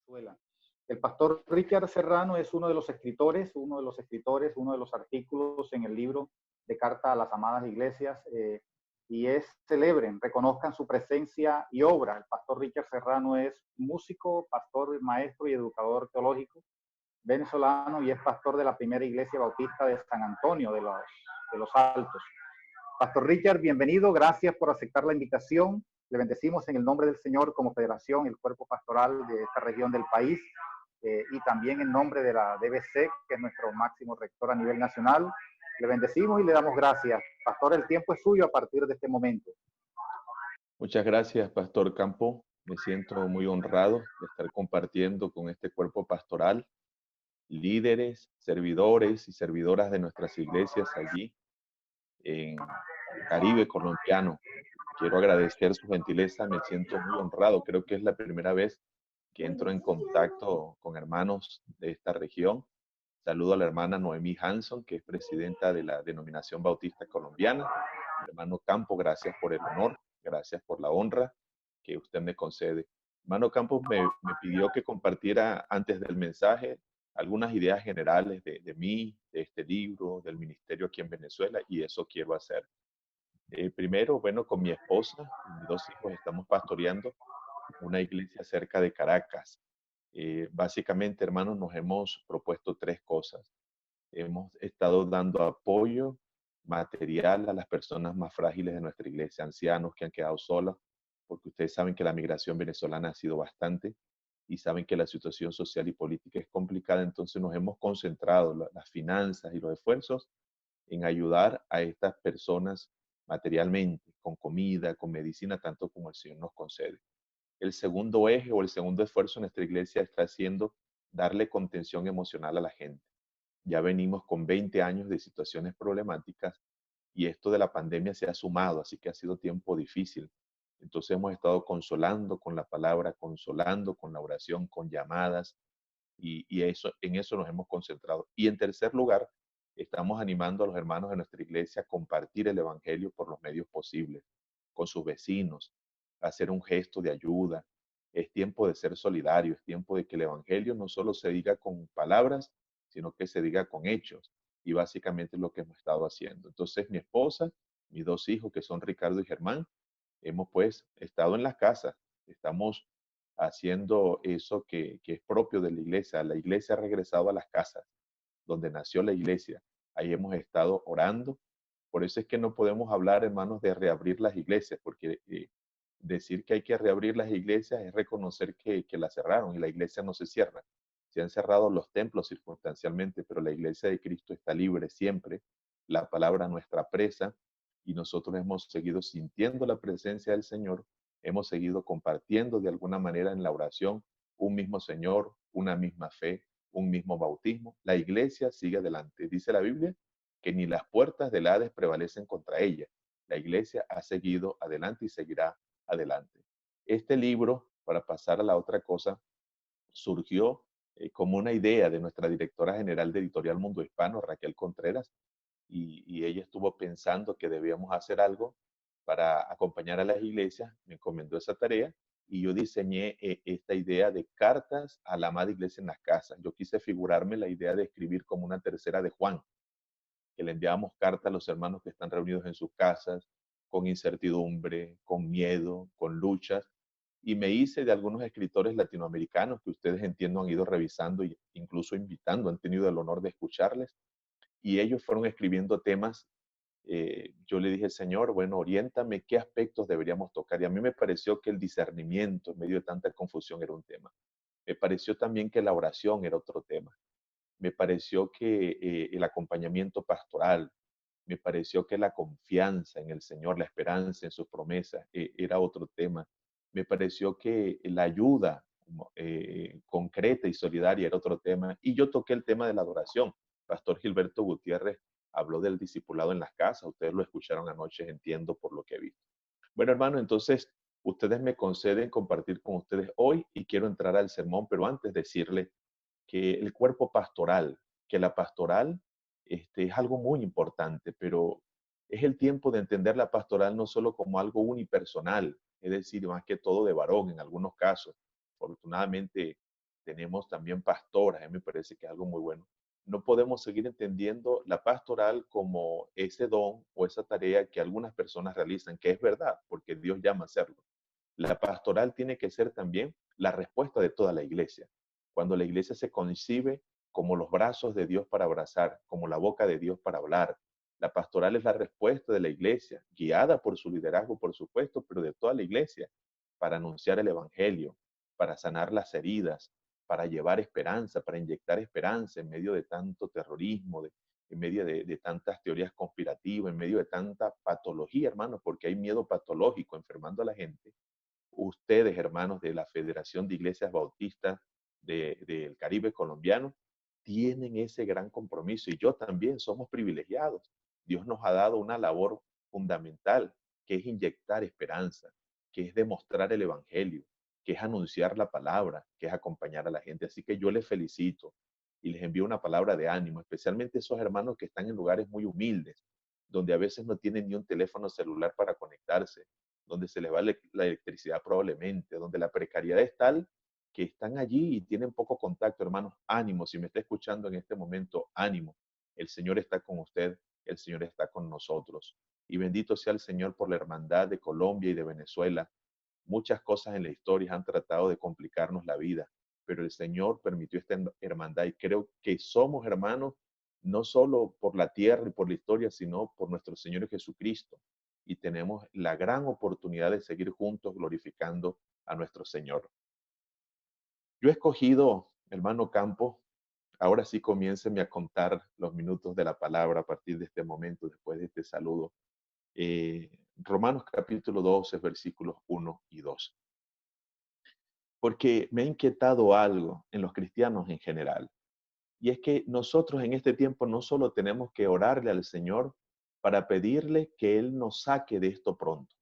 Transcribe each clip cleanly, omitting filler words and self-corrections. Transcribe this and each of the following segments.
Venezuela. El pastor Richard Serrano es uno de los escritores, uno de los artículos en el libro de Carta a las Amadas Iglesias, y es célebre, reconozcan su presencia y obra. El pastor Richard Serrano es músico, pastor, maestro y educador teológico venezolano y es pastor de la primera iglesia bautista de San Antonio de los Altos. Pastor Richard, bienvenido, gracias por aceptar la invitación. Le bendecimos en el nombre del Señor como federación, el cuerpo pastoral de esta región del país, y también en nombre de la DBC, que es nuestro máximo rector a nivel nacional. Le bendecimos y le damos gracias. Pastor, el tiempo es suyo a partir de este momento. Muchas gracias, Pastor Campo. Me siento muy honrado de estar compartiendo con este cuerpo pastoral, líderes, servidores y servidoras de nuestras iglesias allí en el Caribe colombiano. Quiero agradecer su gentileza, me siento muy honrado. Creo que es la primera vez que entro en contacto con hermanos de esta región. Saludo a la hermana Noemí Hanson, que es presidenta de la denominación bautista colombiana. Hermano Campo, gracias por el honor, gracias por la honra que usted me concede. Hermano Campos me pidió que compartiera antes del mensaje algunas ideas generales de mí, de este libro, del ministerio aquí en Venezuela, y eso quiero hacer. Primero, bueno, con mi esposa y mis dos hijos estamos pastoreando una iglesia cerca de Caracas. Básicamente, hermanos, nos hemos propuesto tres cosas. Hemos estado dando apoyo material a las personas más frágiles de nuestra iglesia, ancianos que han quedado solos, porque ustedes saben que la migración venezolana ha sido bastante y saben que la situación social y política es complicada, entonces nos hemos concentrado las finanzas y los esfuerzos en ayudar a estas personas materialmente, con comida, con medicina, tanto como el Señor nos concede. El segundo eje o el segundo esfuerzo en nuestra iglesia está haciendo darle contención emocional a la gente. Ya venimos con 20 años de situaciones problemáticas y esto de la pandemia se ha sumado, así que ha sido tiempo difícil. Entonces hemos estado consolando con la palabra, consolando con la oración, con llamadas y en eso nos hemos concentrado. Y en tercer lugar, estamos animando a los hermanos de nuestra iglesia a compartir el evangelio por los medios posibles, con sus vecinos, a hacer un gesto de ayuda. Es tiempo de ser solidario, es tiempo de que el evangelio no solo se diga con palabras, sino que se diga con hechos. Y básicamente es lo que hemos estado haciendo. Entonces mi esposa, mis dos hijos, que son Ricardo y Germán, hemos pues estado en las casas, estamos haciendo eso que es propio de la iglesia. La iglesia ha regresado a las casas, donde nació la iglesia. Ahí hemos estado orando. Por eso es que no podemos hablar, hermanos, de reabrir las iglesias, porque decir que hay que reabrir las iglesias es reconocer que las cerraron y la iglesia no se cierra. Se han cerrado los templos circunstancialmente, pero la iglesia de Cristo está libre siempre. La palabra nuestra presa y nosotros hemos seguido sintiendo la presencia del Señor, hemos seguido compartiendo de alguna manera en la oración un mismo Señor, una misma fe, un mismo bautismo. La iglesia sigue adelante. Dice la Biblia que ni las puertas del Hades prevalecen contra ella. La iglesia ha seguido adelante y seguirá adelante. Este libro, para pasar a la otra cosa, surgió como una idea de nuestra directora general de Editorial Mundo Hispano, Raquel Contreras, y ella estuvo pensando que debíamos hacer algo para acompañar a las iglesias, me encomendó esa tarea y yo diseñé esta idea de cartas a la amada iglesia en las casas. Yo quise figurarme la idea de escribir como una tercera de Juan, que le enviábamos cartas a los hermanos que están reunidos en sus casas, con incertidumbre, con miedo, con luchas, y me hice de algunos escritores latinoamericanos que ustedes entiendo han ido revisando e incluso invitando, han tenido el honor de escucharles, y ellos fueron escribiendo temas. Yo le dije, Señor, bueno, oriéntame qué aspectos deberíamos tocar. Y a mí me pareció que el discernimiento en medio de tanta confusión era un tema. Me pareció también que la oración era otro tema. Me pareció que el acompañamiento pastoral, me pareció que la confianza en el Señor, la esperanza en sus promesas, era otro tema. Me pareció que la ayuda concreta y solidaria era otro tema. Y yo toqué el tema de la adoración. Pastor Gilberto Gutiérrez habló del discipulado en las casas. Ustedes lo escucharon anoche, entiendo por lo que he visto. Bueno, hermano, entonces ustedes me conceden compartir con ustedes hoy y quiero entrar al sermón, pero antes decirle que el cuerpo pastoral, que la pastoral es algo muy importante, pero es el tiempo de entender la pastoral no solo como algo unipersonal, es decir, más que todo de varón en algunos casos. Afortunadamente, tenemos también pastoras, a mí me parece que es algo muy bueno. No podemos seguir entendiendo la pastoral como ese don o esa tarea que algunas personas realizan, que es verdad, porque Dios llama a hacerlo. La pastoral tiene que ser también la respuesta de toda la iglesia. Cuando la iglesia se concibe como los brazos de Dios para abrazar, como la boca de Dios para hablar. La pastoral es la respuesta de la iglesia, guiada por su liderazgo, por supuesto, pero de toda la iglesia, para anunciar el evangelio, para sanar las heridas, para llevar esperanza, para inyectar esperanza en medio de tanto terrorismo, en medio de tantas teorías conspirativas, en medio de tanta patología, hermanos, porque hay miedo patológico enfermando a la gente. Ustedes, hermanos de la Federación de Iglesias Bautistas del Caribe colombiano, tienen ese gran compromiso y yo también somos privilegiados. Dios nos ha dado una labor fundamental, que es inyectar esperanza, que es demostrar el Evangelio, que es anunciar la palabra, que es acompañar a la gente. Así que yo les felicito y les envío una palabra de ánimo, especialmente esos hermanos que están en lugares muy humildes, donde a veces no tienen ni un teléfono celular para conectarse, donde se les va la electricidad probablemente, donde la precariedad es tal que están allí y tienen poco contacto, hermanos. Ánimo, si me está escuchando en este momento, ánimo. El Señor está con usted, el Señor está con nosotros. Y bendito sea el Señor por la hermandad de Colombia y de Venezuela. Muchas cosas en la historia han tratado de complicarnos la vida, pero el Señor permitió esta hermandad y creo que somos hermanos no solo por la tierra y por la historia, sino por nuestro Señor Jesucristo. Y tenemos la gran oportunidad de seguir juntos glorificando a nuestro Señor. Yo he escogido, hermano Campo, ahora sí comiénceme a contar los minutos de la palabra a partir de este momento, después de este saludo. Romanos capítulo 12, versículos 1 y 2. Porque me ha inquietado algo en los cristianos en general. Y es que nosotros en este tiempo no solo tenemos que orarle al Señor para pedirle que Él nos saque de esto pronto.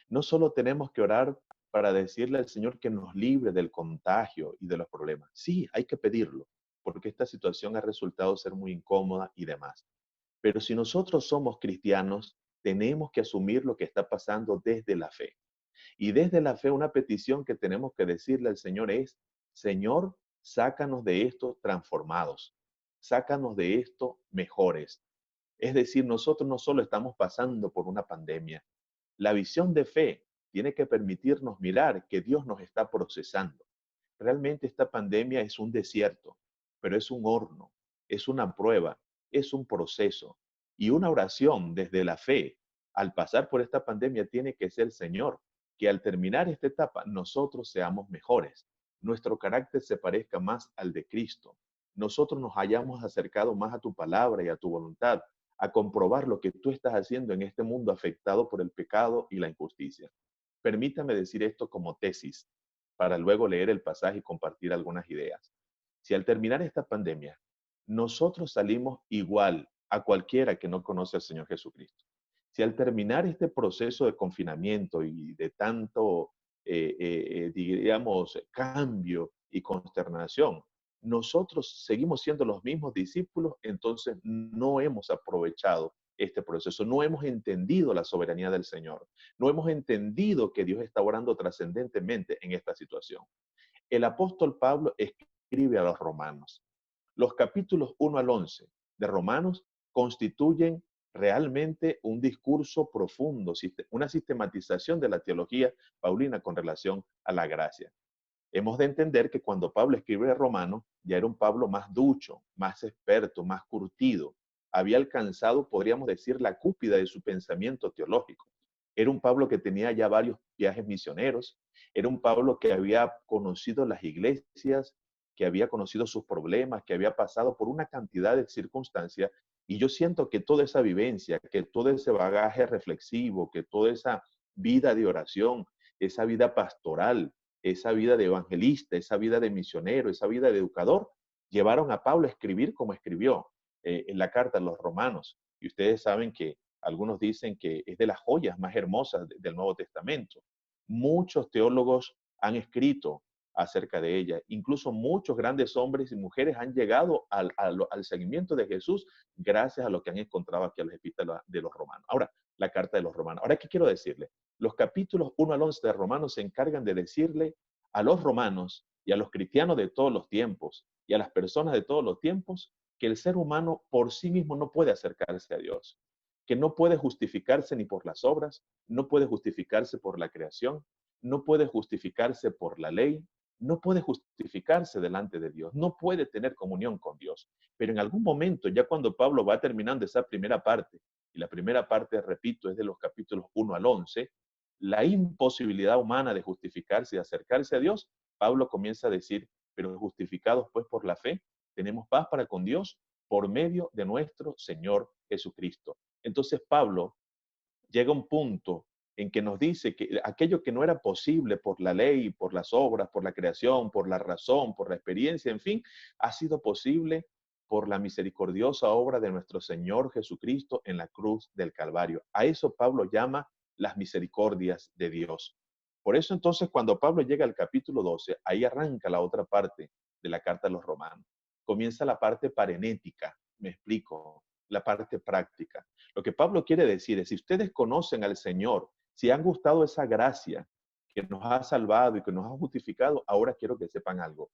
No solo tenemos que orar para decirle al Señor que nos libre del contagio y de los problemas. Sí, hay que pedirlo, porque esta situación ha resultado ser muy incómoda y demás. Pero si nosotros somos cristianos, tenemos que asumir lo que está pasando desde la fe. Y desde la fe, una petición que tenemos que decirle al Señor es, Señor, sácanos de esto transformados, sácanos de esto mejores. Es decir, nosotros no solo estamos pasando por una pandemia, la visión de fe tiene que permitirnos mirar que Dios nos está procesando. Realmente esta pandemia es un desierto, pero es un horno, es una prueba, es un proceso. Y una oración desde la fe al pasar por esta pandemia tiene que ser, Señor, que al terminar esta etapa nosotros seamos mejores, nuestro carácter se parezca más al de Cristo, nosotros nos hayamos acercado más a tu palabra y a tu voluntad, a comprobar lo que tú estás haciendo en este mundo afectado por el pecado y la injusticia. Permítame decir esto como tesis para luego leer el pasaje y compartir algunas ideas. Si al terminar esta pandemia nosotros salimos igual a cualquiera que no conoce al Señor Jesucristo, si al terminar este proceso de confinamiento y de tanto, digamos, cambio y consternación, nosotros seguimos siendo los mismos discípulos, entonces no hemos aprovechado este proceso, no hemos entendido la soberanía del Señor, no hemos entendido que Dios está orando trascendentemente en esta situación. El apóstol Pablo escribe a los romanos. Los capítulos 1 al 11 de Romanos constituyen realmente un discurso profundo, una sistematización de la teología paulina con relación a la gracia. Hemos de entender que cuando Pablo escribe a Romanos, ya era un Pablo más ducho, más experto, más curtido. Había alcanzado, podríamos decir, la cúspide de su pensamiento teológico. Era un Pablo que tenía ya varios viajes misioneros, era un Pablo que había conocido las iglesias, que había conocido sus problemas, que había pasado por una cantidad de circunstancias, y yo siento que toda esa vivencia, que todo ese bagaje reflexivo, que toda esa vida de oración, esa vida pastoral, esa vida de evangelista, esa vida de misionero, esa vida de educador, llevaron a Pablo a escribir como escribió en la carta a los romanos. Y ustedes saben que algunos dicen que es de las joyas más hermosas del Nuevo Testamento. Muchos teólogos han escrito acerca de ella. Incluso muchos grandes hombres y mujeres han llegado al seguimiento de Jesús gracias a lo que han encontrado aquí en las epístolas de los romanos. Ahora, la carta de los romanos. Ahora, ¿qué quiero decirle? Los capítulos 1 al 11 de Romanos se encargan de decirle a los romanos y a los cristianos de todos los tiempos y a las personas de todos los tiempos que el ser humano por sí mismo no puede acercarse a Dios, que no puede justificarse ni por las obras, no puede justificarse por la creación, no puede justificarse por la ley, no puede justificarse delante de Dios, no puede tener comunión con Dios. Pero en algún momento, ya cuando Pablo va terminando esa primera parte, y la primera parte, repito, es de los capítulos 1 al 11, la imposibilidad humana de justificarse y de acercarse a Dios, Pablo comienza a decir, pero justificados pues por la fe, tenemos paz para con Dios por medio de nuestro Señor Jesucristo. Entonces Pablo llega a un punto en que nos dice que aquello que no era posible por la ley, por las obras, por la creación, por la razón, por la experiencia, en fin, ha sido posible por la misericordiosa obra de nuestro Señor Jesucristo en la cruz del Calvario. A eso Pablo llama las misericordias de Dios. Por eso entonces cuando Pablo llega al capítulo 12, ahí arranca la otra parte de la carta a los romanos. Comienza la parte parenética, me explico, la parte práctica. Lo que Pablo quiere decir es, si ustedes conocen al Señor, si han gustado esa gracia que nos ha salvado y que nos ha justificado, ahora quiero que sepan algo.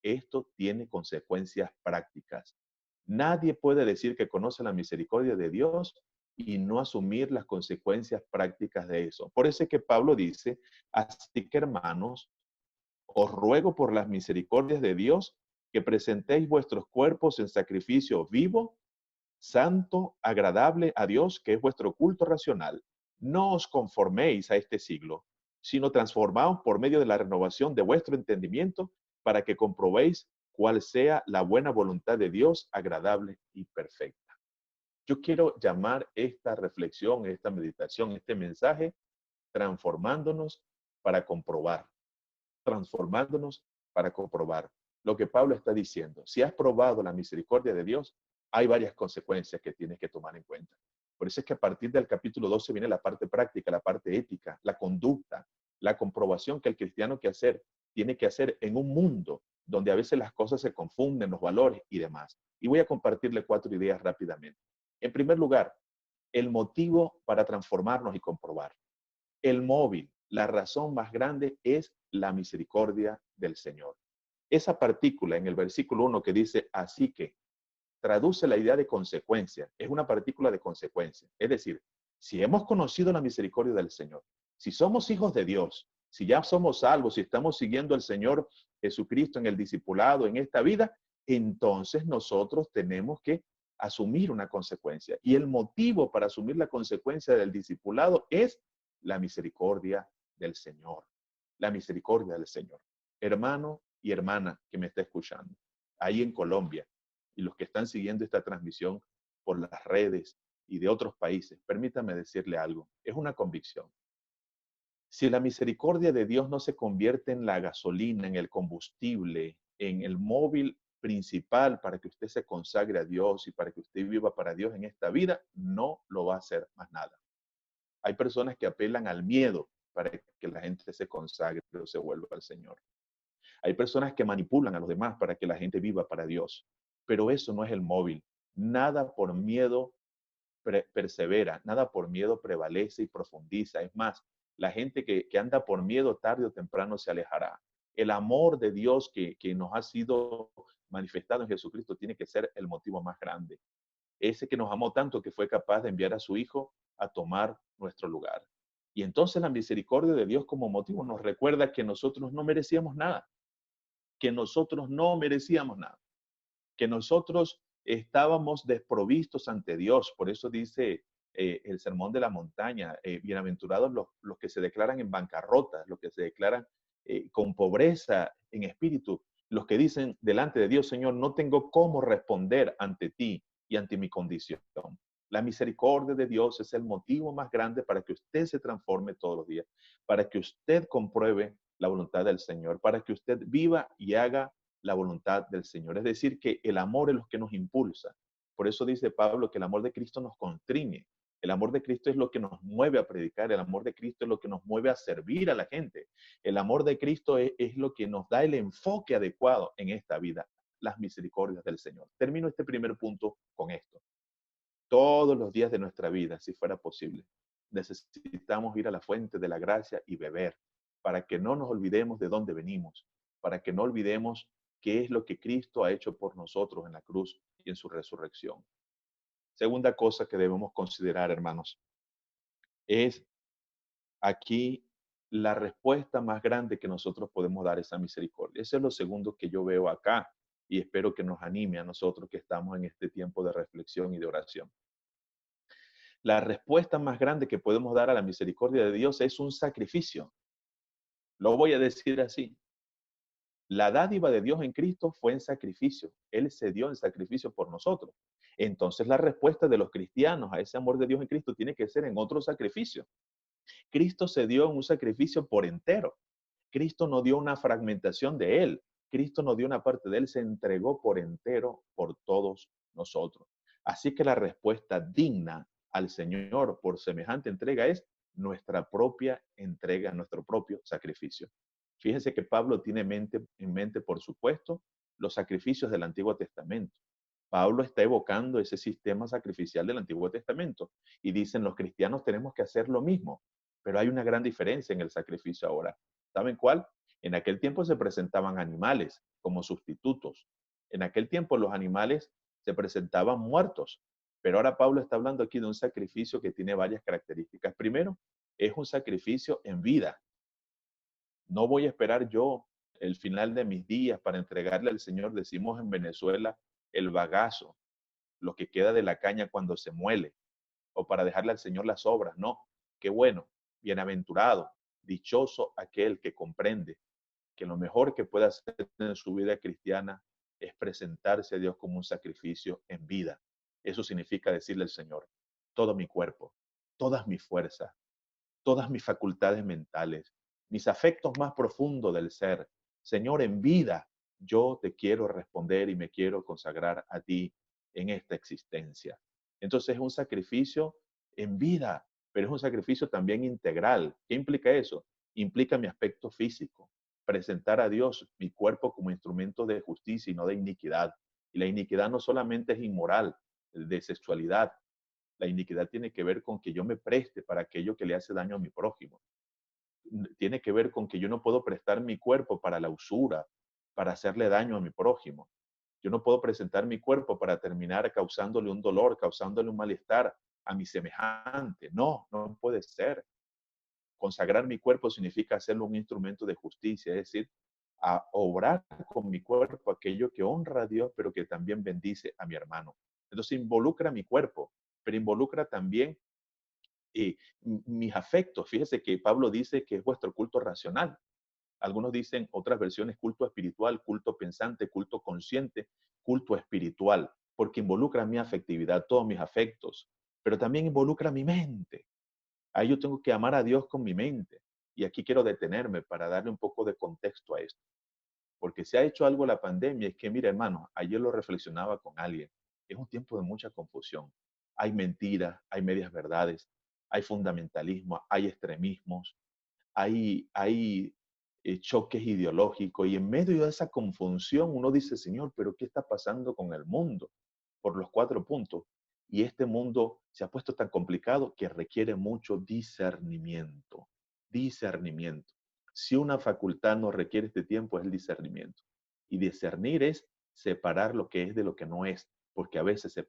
Esto tiene consecuencias prácticas. Nadie puede decir que conoce la misericordia de Dios y no asumir las consecuencias prácticas de eso. Por eso es que Pablo dice, así que hermanos, os ruego por las misericordias de Dios que presentéis vuestros cuerpos en sacrificio vivo, santo, agradable a Dios, que es vuestro culto racional. No os conforméis a este siglo, sino transformaos por medio de la renovación de vuestro entendimiento para que comprobéis cuál sea la buena voluntad de Dios, agradable y perfecta. Yo quiero llamar esta reflexión, esta meditación, este mensaje, transformándonos para comprobar, transformándonos para comprobar lo que Pablo está diciendo. Si has probado la misericordia de Dios, hay varias consecuencias que tienes que tomar en cuenta. Por eso es que a partir del capítulo 12 viene la parte práctica, la parte ética, la conducta, la comprobación que el cristiano tiene que hacer en un mundo donde a veces las cosas se confunden, los valores y demás. Y voy a compartirle 4 ideas rápidamente. En primer lugar, el motivo para transformarnos y comprobar. El móvil, la razón más grande es la misericordia del Señor. Esa partícula en el versículo 1 que dice, así que, traduce la idea de consecuencia, es una partícula de consecuencia. Es decir, si hemos conocido la misericordia del Señor, si somos hijos de Dios, si ya somos salvos, si estamos siguiendo al Señor Jesucristo en el discipulado, en esta vida, entonces nosotros tenemos que asumir una consecuencia. Y el motivo para asumir la consecuencia del discipulado es la misericordia del Señor. La misericordia del Señor. Hermano y hermana que me está escuchando, ahí en Colombia, y los que están siguiendo esta transmisión por las redes y de otros países, permítame decirle algo, es una convicción. Si la misericordia de Dios no se convierte en la gasolina, en el combustible, en el móvil principal para que usted se consagre a Dios y para que usted viva para Dios en esta vida, no lo va a hacer más nada. Hay personas que apelan al miedo para que la gente se consagre o se vuelva al Señor. Hay personas que manipulan a los demás para que la gente viva para Dios. Pero eso no es el móvil. Nada por miedo persevera, nada por miedo prevalece y profundiza. Es más, la gente que anda por miedo tarde o temprano se alejará. El amor de Dios que nos ha sido manifestado en Jesucristo tiene que ser el motivo más grande. Ese que nos amó tanto que fue capaz de enviar a su Hijo a tomar nuestro lugar. Y entonces la misericordia de Dios como motivo nos recuerda que nosotros no merecíamos nada, que nosotros no merecíamos nada, que nosotros estábamos desprovistos ante Dios. Por eso dice el Sermón de la Montaña, bienaventurados los que se declaran en bancarrota, los que se declaran con pobreza en espíritu, los que dicen delante de Dios, Señor, no tengo cómo responder ante ti y ante mi condición. La misericordia de Dios es el motivo más grande para que usted se transforme todos los días, para que usted compruebe la voluntad del Señor, para que usted viva y haga la voluntad del Señor. Es decir, que el amor es lo que nos impulsa. Por eso dice Pablo que el amor de Cristo nos constriñe. El amor de Cristo es lo que nos mueve a predicar. El amor de Cristo es lo que nos mueve a servir a la gente. El amor de Cristo es lo que nos da el enfoque adecuado en esta vida, las misericordias del Señor. Termino este primer punto con esto. Todos los días de nuestra vida, si fuera posible, necesitamos ir a la fuente de la gracia y beber para que no nos olvidemos de dónde venimos, para que no olvidemos qué es lo que Cristo ha hecho por nosotros en la cruz y en su resurrección. Segunda cosa que debemos considerar, hermanos, es aquí la respuesta más grande que nosotros podemos dar es esa misericordia. Eso es lo segundo que yo veo acá y espero que nos anime a nosotros que estamos en este tiempo de reflexión y de oración. La respuesta más grande que podemos dar a la misericordia de Dios es un sacrificio. Lo voy a decir así. La dádiva de Dios en Cristo fue en sacrificio. Él se dio en sacrificio por nosotros. Entonces la respuesta de los cristianos a ese amor de Dios en Cristo tiene que ser en otro sacrificio. Cristo se dio en un sacrificio por entero. Cristo no dio una fragmentación de Él. Cristo no dio una parte de Él, se entregó por entero por todos nosotros. Así que la respuesta digna al Señor por semejante entrega es nuestra propia entrega, nuestro propio sacrificio. Fíjense que Pablo tiene en mente, por supuesto, los sacrificios del Antiguo Testamento. Pablo está evocando ese sistema sacrificial del Antiguo Testamento y dicen los cristianos tenemos que hacer lo mismo, pero hay una gran diferencia en el sacrificio ahora. ¿Saben cuál? En aquel tiempo se presentaban animales como sustitutos. En aquel tiempo los animales se presentaban muertos, pero ahora Pablo está hablando aquí de un sacrificio que tiene varias características. Primero, es un sacrificio en vida. No voy a esperar yo el final de mis días para entregarle al Señor, decimos en Venezuela, el bagazo, lo que queda de la caña cuando se muele, o para dejarle al Señor las obras. No, qué bueno, bienaventurado, dichoso aquel que comprende que lo mejor que puede hacer en su vida cristiana es presentarse a Dios como un sacrificio en vida. Eso significa decirle al Señor, todo mi cuerpo, todas mis fuerzas, todas mis facultades mentales, mis afectos más profundos del ser. Señor, en vida yo te quiero responder y me quiero consagrar a ti en esta existencia. Entonces es un sacrificio en vida, pero es un sacrificio también integral. ¿Qué implica eso? Implica mi aspecto físico, presentar a Dios mi cuerpo como instrumento de justicia y no de iniquidad. Y la iniquidad no solamente es inmoral, de sexualidad, la iniquidad tiene que ver con que yo me preste para aquello que le hace daño a mi prójimo. Tiene que ver con que yo no puedo prestar mi cuerpo para la usura, para hacerle daño a mi prójimo. Yo no puedo presentar mi cuerpo para terminar causándole un dolor, causándole un malestar a mi semejante. No, no puede ser. Consagrar mi cuerpo significa hacerlo un instrumento de justicia, es decir, a obrar con mi cuerpo aquello que honra a Dios, pero que también bendice a mi hermano. Entonces involucra mi cuerpo, pero involucra también mis afectos. Fíjese que Pablo dice que es vuestro culto racional. Algunos dicen, otras versiones, culto espiritual, culto pensante, culto consciente, culto espiritual, porque involucra mi afectividad, todos mis afectos, pero también involucra mi mente. Ahí yo tengo que amar a Dios con mi mente. Y aquí quiero detenerme para darle un poco de contexto a esto. Porque se ha hecho algo la pandemia, es que, mira, hermano, ayer lo reflexionaba con alguien, es un tiempo de mucha confusión. Hay mentiras, hay medias verdades, hay fundamentalismo, hay extremismos, hay choques ideológicos y en medio de esa confusión uno dice, Señor, pero ¿qué está pasando con el mundo? Por los 4 puntos. Y este mundo se ha puesto tan complicado que requiere mucho discernimiento. Discernimiento. Si una facultad nos requiere este tiempo es el discernimiento. Y discernir es separar lo que es de lo que no es, porque a veces se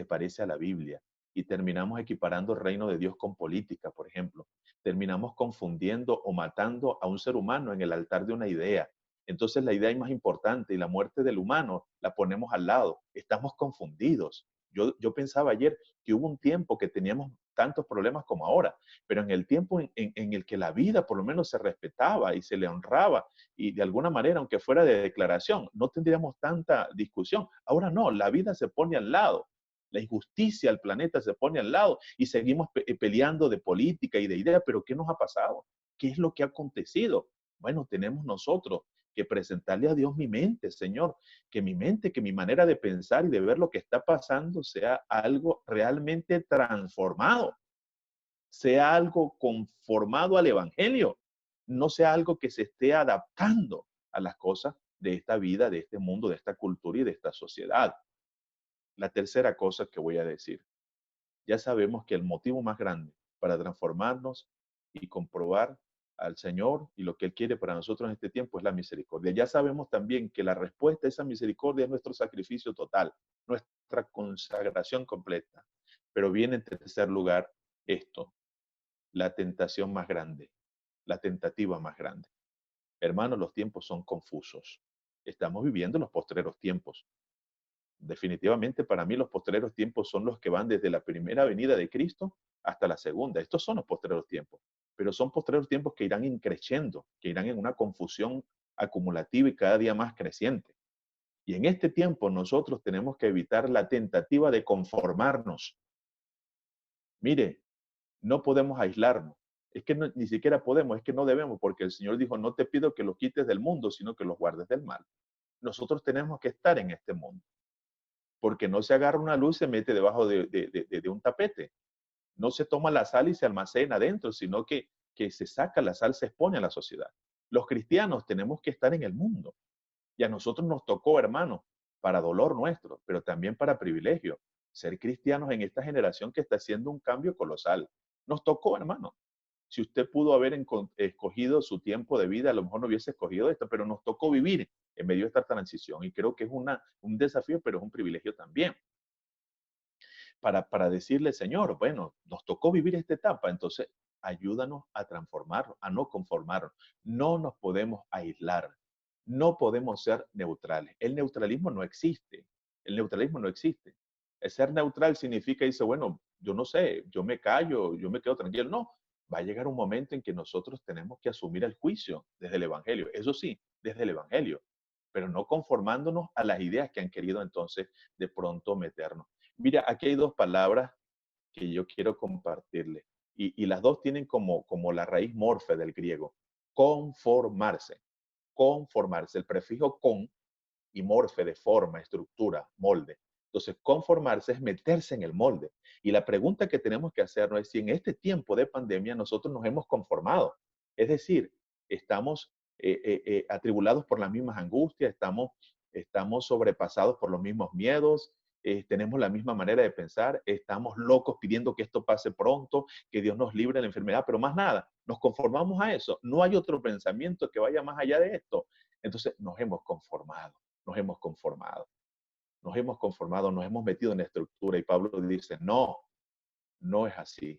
parece a la Biblia. Y terminamos equiparando el reino de Dios con política, por ejemplo. Terminamos confundiendo o matando a un ser humano en el altar de una idea. Entonces la idea es más importante y la muerte del humano la ponemos al lado. Estamos confundidos. Yo pensaba ayer que hubo un tiempo que teníamos tantos problemas como ahora, pero en el tiempo en el que la vida por lo menos se respetaba y se le honraba y de alguna manera, aunque fuera de declaración, no tendríamos tanta discusión. Ahora no, la vida se pone al lado. La injusticia al planeta se pone al lado y seguimos peleando de política y de ideas, pero ¿qué nos ha pasado? ¿Qué es lo que ha acontecido? Bueno, tenemos nosotros que presentarle a Dios mi mente, Señor, que mi mente, que mi manera de pensar y de ver lo que está pasando sea algo realmente transformado, sea algo conformado al Evangelio, no sea algo que se esté adaptando a las cosas de esta vida, de este mundo, de esta cultura y de esta sociedad. La tercera cosa que voy a decir, ya sabemos que el motivo más grande para transformarnos y comprobar al Señor y lo que Él quiere para nosotros en este tiempo es la misericordia. Ya sabemos también que la respuesta a esa misericordia es nuestro sacrificio total, nuestra consagración completa. Pero viene en tercer lugar esto, la tentación más grande, la tentativa más grande. Hermanos, los tiempos son confusos. Estamos viviendo los postreros tiempos. Definitivamente para mí los postreros tiempos son los que van desde la primera venida de Cristo hasta la segunda. Estos son los postreros tiempos, pero son postreros tiempos que irán increciendo, que irán en una confusión acumulativa y cada día más creciente. Y en este tiempo nosotros tenemos que evitar la tentativa de conformarnos. Mire, no podemos aislarnos. Es que ni siquiera podemos, es que no debemos, porque el Señor dijo, no te pido que los quites del mundo, sino que los guardes del mal. Nosotros tenemos que estar en este mundo, porque no se agarra una luz y se mete debajo de un tapete. No se toma la sal y se almacena adentro, sino que se saca la sal, se expone a la sociedad. Los cristianos tenemos que estar en el mundo. Y a nosotros nos tocó, hermano, para dolor nuestro, pero también para privilegio, ser cristianos en esta generación que está haciendo un cambio colosal. Nos tocó, hermano. Si usted pudo haber escogido su tiempo de vida, a lo mejor no hubiese escogido esto, pero nos tocó vivir en medio de esta transición. Y creo que es un desafío, pero es un privilegio también. Para decirle, Señor, bueno, nos tocó vivir esta etapa, entonces ayúdanos a transformarnos, a no conformarnos. No nos podemos aislar, no podemos ser neutrales. El neutralismo no existe, el neutralismo no existe. El ser neutral significa, dice, bueno, yo no sé, yo me callo, yo me quedo tranquilo. No, va a llegar un momento en que nosotros tenemos que asumir el juicio desde el Evangelio. Eso sí, desde el Evangelio, pero no conformándonos a las ideas que han querido entonces de pronto meternos. Mira, aquí hay dos palabras que yo quiero compartirle. Y las dos tienen como la raíz morfe del griego. Conformarse. Conformarse. El prefijo con y morfe de forma, estructura, molde. Entonces, conformarse es meterse en el molde. Y la pregunta que tenemos que hacernos es si en este tiempo de pandemia nosotros nos hemos conformado. Es decir, estamos atribulados por las mismas angustias, estamos sobrepasados por los mismos miedos, tenemos la misma manera de pensar, estamos locos pidiendo que esto pase pronto, que Dios nos libre de la enfermedad, pero más nada, nos conformamos a eso. No hay otro pensamiento que vaya más allá de esto. Entonces nos hemos conformado, nos hemos conformado, nos hemos conformado, nos hemos metido en la estructura y Pablo dice, no, no es así.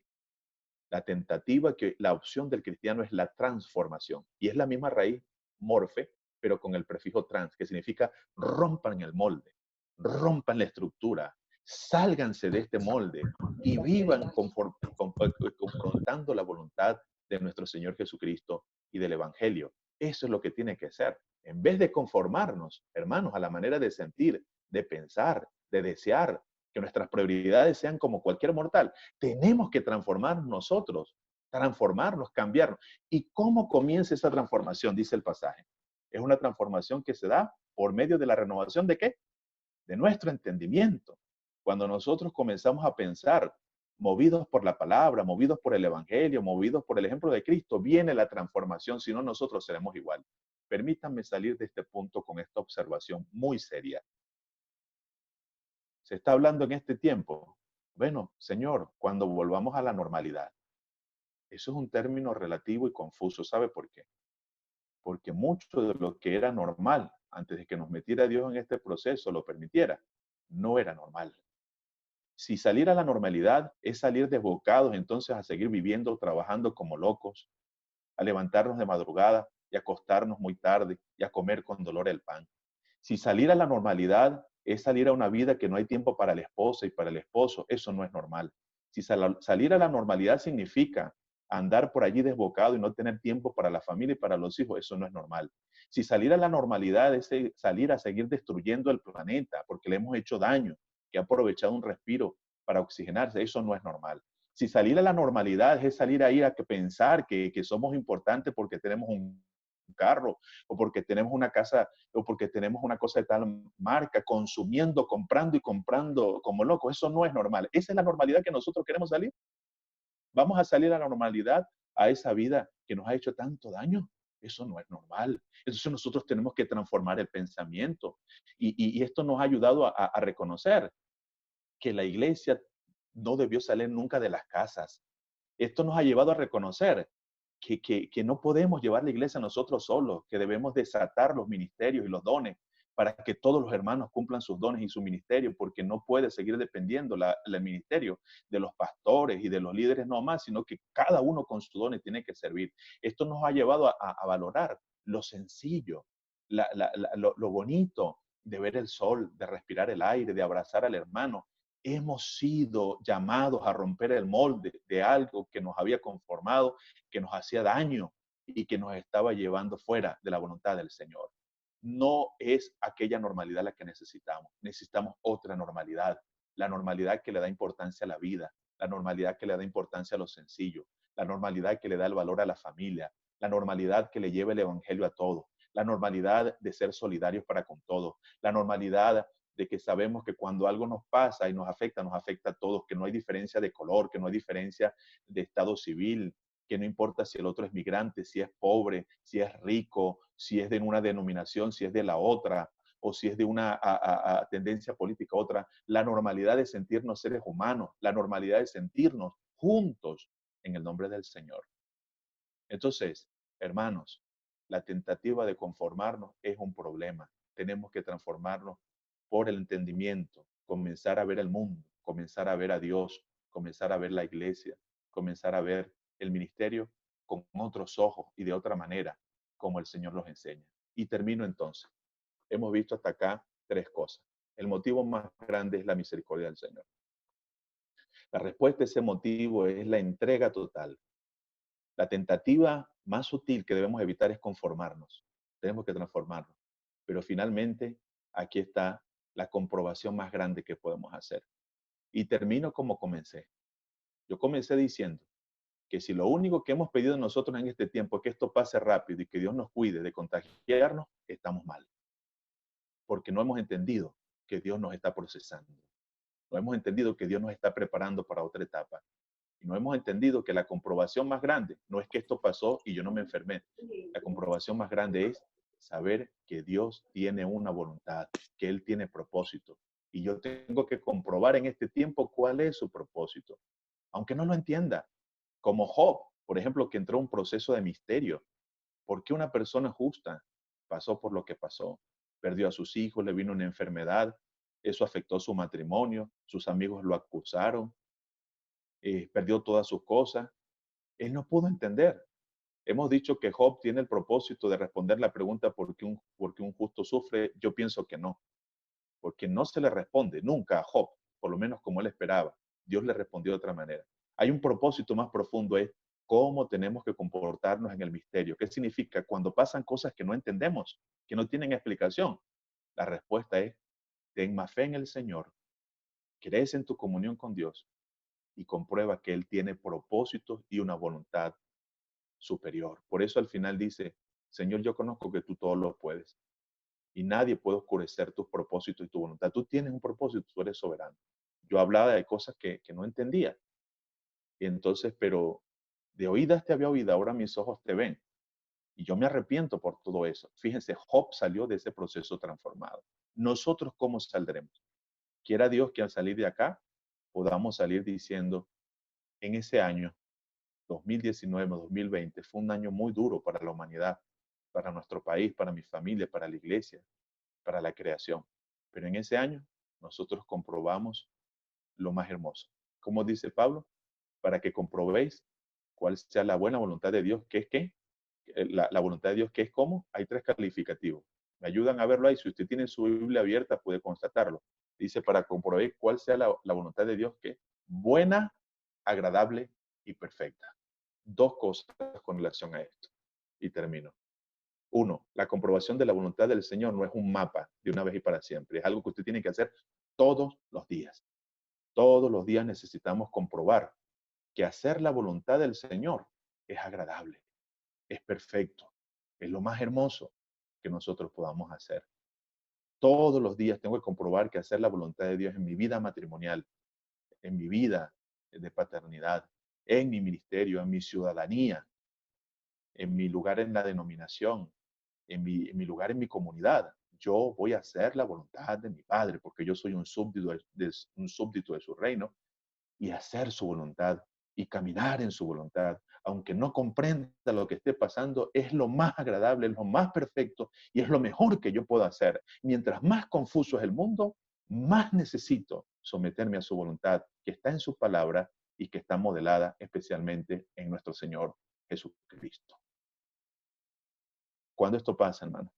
La tentativa, la opción del cristiano es la transformación y es la misma raíz morfe, pero con el prefijo trans, que significa rompan el molde, rompan la estructura, sálganse de este molde y vivan confrontando la voluntad de nuestro Señor Jesucristo y del Evangelio. Eso es lo que tiene que ser. En vez de conformarnos, hermanos, a la manera de sentir, de pensar, de desear, que nuestras prioridades sean como cualquier mortal, tenemos que transformarnos nosotros, transformarnos, cambiarnos. ¿Y cómo comienza esa transformación? Dice el pasaje. Es una transformación que se da por medio de la renovación de ¿qué? De nuestro entendimiento. Cuando nosotros comenzamos a pensar, movidos por la palabra, movidos por el Evangelio, movidos por el ejemplo de Cristo, viene la transformación, si no nosotros seremos igual. Permítanme salir de este punto con esta observación muy seria. Se está hablando en este tiempo. Bueno, Señor, cuando volvamos a la normalidad. Eso es un término relativo y confuso. ¿Sabe por qué? Porque mucho de lo que era normal antes de que nos metiera Dios en este proceso, lo permitiera, no era normal. Si salir a la normalidad es salir desbocados entonces a seguir viviendo, trabajando como locos, a levantarnos de madrugada y acostarnos muy tarde y a comer con dolor el pan. Si salir a la normalidad es salir a una vida que no hay tiempo para la esposa y para el esposo, eso no es normal. Si salir a la normalidad significa andar por allí desbocado y no tener tiempo para la familia y para los hijos, eso no es normal. Si salir a la normalidad es salir a seguir destruyendo el planeta porque le hemos hecho daño, que ha aprovechado un respiro para oxigenarse, eso no es normal. Si salir a la normalidad es salir ahí a pensar que somos importantes porque tenemos un carro o porque tenemos una casa o porque tenemos una cosa de tal marca, consumiendo, comprando y comprando como locos. Eso no es normal. Esa es la normalidad que nosotros queremos salir. Vamos a salir a la normalidad, a esa vida que nos ha hecho tanto daño. Eso no es normal. Entonces nosotros tenemos que transformar el pensamiento. Y esto nos ha ayudado a reconocer que la iglesia no debió salir nunca de las casas. Esto nos ha llevado a reconocer que no podemos llevar la iglesia nosotros solos, que debemos desatar los ministerios y los dones para que todos los hermanos cumplan sus dones y su ministerio, porque no puede seguir dependiendo el ministerio de los pastores y de los líderes no más, sino que cada uno con sus dones tiene que servir. Esto nos ha llevado a valorar lo sencillo, lo bonito de ver el sol, de respirar el aire, de abrazar al hermano. Hemos sido llamados a romper el molde de algo que nos había conformado, que nos hacía daño y que nos estaba llevando fuera de la voluntad del Señor. No es aquella normalidad la que necesitamos. Necesitamos otra normalidad. La normalidad que le da importancia a la vida, la normalidad que le da importancia a lo sencillo, la normalidad que le da el valor a la familia, la normalidad que le lleva el evangelio a todos, la normalidad de ser solidarios para con todos, la normalidad de que sabemos que cuando algo nos pasa y nos afecta a todos, que no hay diferencia de color, que no hay diferencia de estado civil, que no importa si el otro es migrante, si es pobre, si es rico, si es de una denominación, si es de la otra, o si es de una tendencia política otra. La normalidad de sentirnos seres humanos, la normalidad de sentirnos juntos en el nombre del Señor. Entonces, hermanos, la tentativa de conformarnos es un problema. Tenemos que transformarnos por el entendimiento, comenzar a ver el mundo, comenzar a ver a Dios, comenzar a ver la iglesia, comenzar a ver el ministerio con otros ojos y de otra manera, como el Señor los enseña. Y termino entonces. Hemos visto hasta acá tres cosas. El motivo más grande es la misericordia del Señor. La respuesta a ese motivo es la entrega total. La tentativa más sutil que debemos evitar es conformarnos. Tenemos que transformarnos. Pero finalmente, aquí está la comprobación más grande que podemos hacer. Y termino como comencé. Yo comencé diciendo que si lo único que hemos pedido nosotros en este tiempo es que esto pase rápido y que Dios nos cuide de contagiarnos, estamos mal. Porque no hemos entendido que Dios nos está procesando. No hemos entendido que Dios nos está preparando para otra etapa. Y no hemos entendido que la comprobación más grande no es que esto pasó y yo no me enfermé. La comprobación más grande es saber que Dios tiene una voluntad, que Él tiene propósito. Y yo tengo que comprobar en este tiempo cuál es su propósito. Aunque no lo entienda. Como Job, por ejemplo, que entró en un proceso de misterio. ¿Por qué una persona justa pasó por lo que pasó? Perdió a sus hijos, le vino una enfermedad, eso afectó su matrimonio, sus amigos lo acusaron, perdió todas sus cosas. Él no pudo entender. Hemos dicho que Job tiene el propósito de responder la pregunta por qué un justo sufre. Yo pienso que no, porque no se le responde nunca a Job, por lo menos como él esperaba. Dios le respondió de otra manera. Hay un propósito más profundo, es cómo tenemos que comportarnos en el misterio. ¿Qué significa? Cuando pasan cosas que no entendemos, que no tienen explicación, la respuesta es, ten más fe en el Señor, crece en tu comunión con Dios y comprueba que Él tiene propósitos y una voluntad superior. Por eso al final dice, Señor, yo conozco que tú todo lo puedes y nadie puede oscurecer tus propósitos y tu voluntad. Tú tienes un propósito, tú eres soberano. Yo hablaba de cosas que no entendía. Y entonces, pero de oídas te había oído, ahora mis ojos te ven. Y yo me arrepiento por todo eso. Fíjense, Job salió de ese proceso transformado. Nosotros, ¿cómo saldremos? Quiera Dios que al salir de acá podamos salir diciendo, en ese año 2019-2020 fue un año muy duro para la humanidad, para nuestro país, para mi familia, para la iglesia, para la creación. Pero en ese año nosotros comprobamos lo más hermoso. Como dice Pablo, para que comprobéis cuál sea la buena voluntad de Dios, que es qué, la voluntad de Dios, que es cómo, hay tres calificativos. Me ayudan a verlo ahí. Si usted tiene su Biblia abierta, puede constatarlo. Dice, para comprobar cuál sea la voluntad de Dios, que es buena, agradable y perfecta. Dos cosas con relación a esto. Y termino. Uno, la comprobación de la voluntad del Señor no es un mapa de una vez y para siempre. Es algo que usted tiene que hacer todos los días. Todos los días necesitamos comprobar que hacer la voluntad del Señor es agradable, es perfecto, es lo más hermoso que nosotros podamos hacer. Todos los días tengo que comprobar que hacer la voluntad de Dios en mi vida matrimonial, en mi vida de paternidad, en mi ministerio, en mi ciudadanía, en mi lugar en la denominación, en mi lugar en mi comunidad. Yo voy a hacer la voluntad de mi Padre porque yo soy un súbdito de su reino y hacer su voluntad y caminar en su voluntad, aunque no comprenda lo que esté pasando, es lo más agradable, es lo más perfecto y es lo mejor que yo puedo hacer. Mientras más confuso es el mundo, más necesito someterme a su voluntad, que está en su palabra y que está modelada especialmente en nuestro Señor Jesucristo. ¿Cuándo esto pasa, hermano?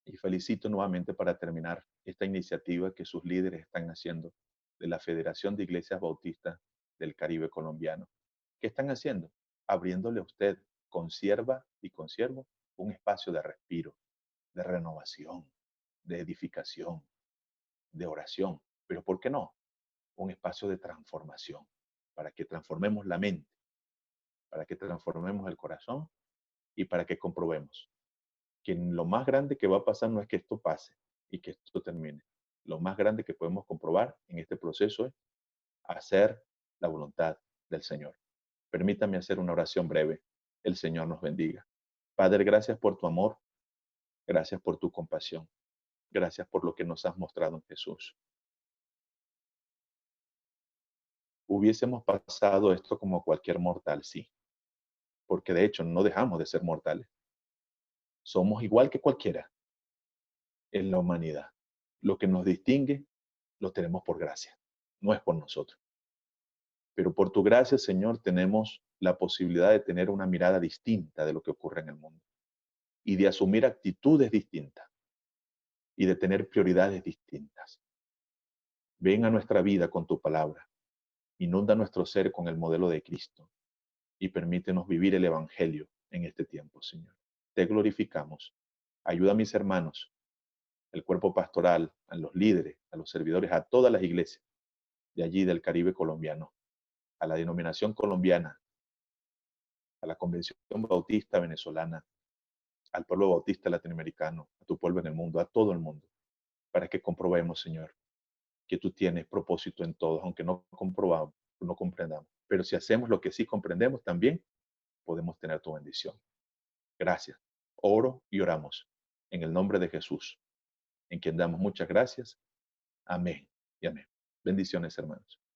Y felicito nuevamente para terminar esta iniciativa que sus líderes están haciendo de la Federación de Iglesias Bautistas del Caribe Colombiano. ¿Qué están haciendo? Abriéndole a usted, consierva y consiervo, un espacio de respiro, de renovación, de edificación, de oración. Pero ¿por qué no? Un espacio de transformación, para que transformemos la mente, para que transformemos el corazón y para que comprobemos que lo más grande que va a pasar no es que esto pase y que esto termine. Lo más grande que podemos comprobar en este proceso es hacer la voluntad del Señor. Permítame hacer una oración breve. El Señor nos bendiga. Padre, gracias por tu amor, gracias por tu compasión, gracias por lo que nos has mostrado en Jesús. Hubiésemos pasado esto como cualquier mortal, sí, porque de hecho no dejamos de ser mortales. Somos igual que cualquiera en la humanidad. Lo que nos distingue lo tenemos por gracia, no es por nosotros. Pero por tu gracia, Señor, tenemos la posibilidad de tener una mirada distinta de lo que ocurre en el mundo y de asumir actitudes distintas y de tener prioridades distintas. Ven a nuestra vida con tu palabra, inunda nuestro ser con el modelo de Cristo y permítenos vivir el Evangelio en este tiempo, Señor. Te glorificamos. Ayuda a mis hermanos, el cuerpo pastoral, a los líderes, a los servidores, a todas las iglesias de allí del Caribe colombiano, a la denominación colombiana, a la Convención Bautista venezolana, al pueblo bautista latinoamericano, a tu pueblo en el mundo, a todo el mundo, para que comprobemos, Señor, que tú tienes propósito en todos, aunque no comprobamos, no comprendamos. Pero si hacemos lo que sí comprendemos, también podemos tener tu bendición. Gracias. Oro y oramos en el nombre de Jesús, en quien damos muchas gracias. Amén y amén. Bendiciones, hermanos.